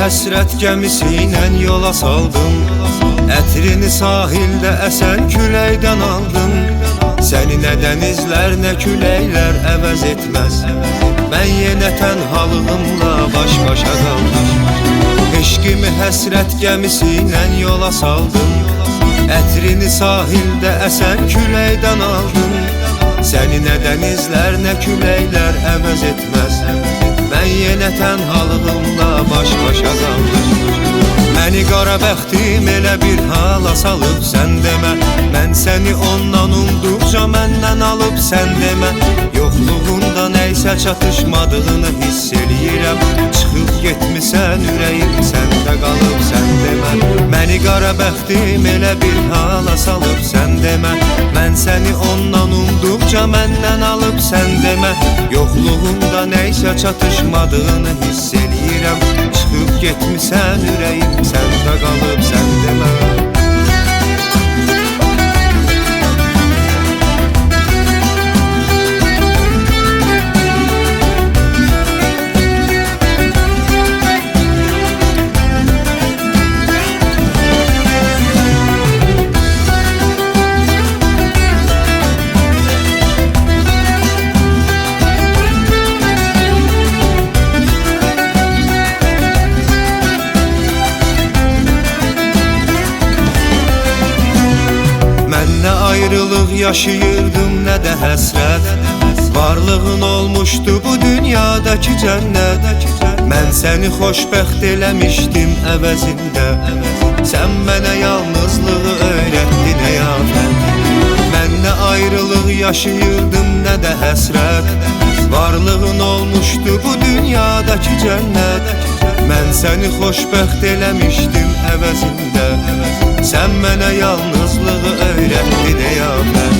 həsrət gəmisi ilə yola saldım. Ətrini sahildə əsən küləkdən aldım. Səni nə dənizlər, nə küləklər əvəz etməz. Mən yenə tənhalığımla baş-başa qaldım. Eşqimi həsrət gəmisi ilə yola saldım. Ətrini sahildə əsən küləkdən aldım. Səni nə dənizlər, nə küləklər əvəz etməz. Mən yenə tənhalığımla baş-başa qaldım. Məni qara bəxtim elə bir hala salıb sən demə. Mən səni ondan umduqca məndən alıb sən demə. Yoxluğunda nəysə çatışmadığını hiss eləyirəm. Çıxıb getmisən ürəyim səndə qalıb sən demə. Məni qara bəxtim elə bir hala salıb sən demə. Mən səni ondan umduqca məndən alıb sən demə. Yoxluğunda nəysə çatışmadığını hiss eləyirəm. Çıxıb getmisən ürəyim səndə qalıb sən demə. Nə ayrılıq yaşayırdım, nə də həsrət. Varlığın olmuşdu bu dünyadakı cənnət. Mən səni xoşbəxt eləmişdim əvəzində. Sən mənə yalnızlığı öyrətdin ey afət. Mən nə ayrılıq yaşayırdım, nə də həsrət. Varlığın olmuşdu bu dünyadakı cənnət. Mən səni xoşbəxt eləmişdim əvəzində. Sən mənə yalnızlığı öyrətdin ey afət.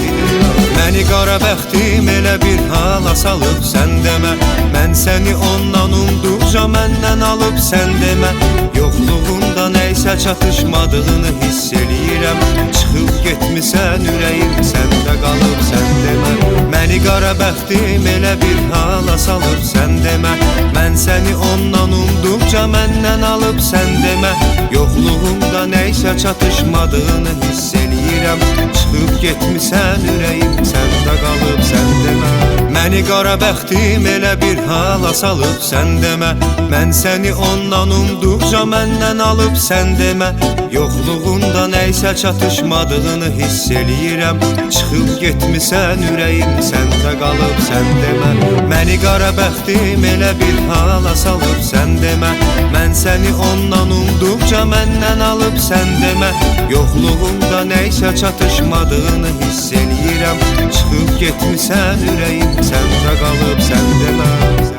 Məni qara bəxtim elə bir hala salıb sən demə. Mən səni ondan umduqca məndən alıb sən demə. Yoxluğunda nəysə çatışmadığını hiss eləyirəm. Çıxıb getmisən ürəyim səndə qalıb sən demə. Məni qara bəxtim elə bir hala salıb sən demə. Mən səni ondan umduqca məndən alıb sən demə. Yoxluğunda nəysə çatışmadığını hiss eləyirəm. Çıxıb getmisən ürəyim səndə qalıb sən demə. Məni qara bəxtim elə bir hala salıb sən demə. Mən səni ondan umduqca məndən alıb sən demə. Yoxluğunda nəysə çatışmadığını hiss eləyirəm. Çıxıb getmisən ürəyim səndə qalıb sən demə. Məni qara bəxtim elə bir hala salıb sən demə. Mən səni ondan umduqca məndən alıb sən demə. Yoxluğunda nəysə çatışmadığını hiss eləyirəm. Çıxıb getmisən ürəyim səndə qalıb sən demə.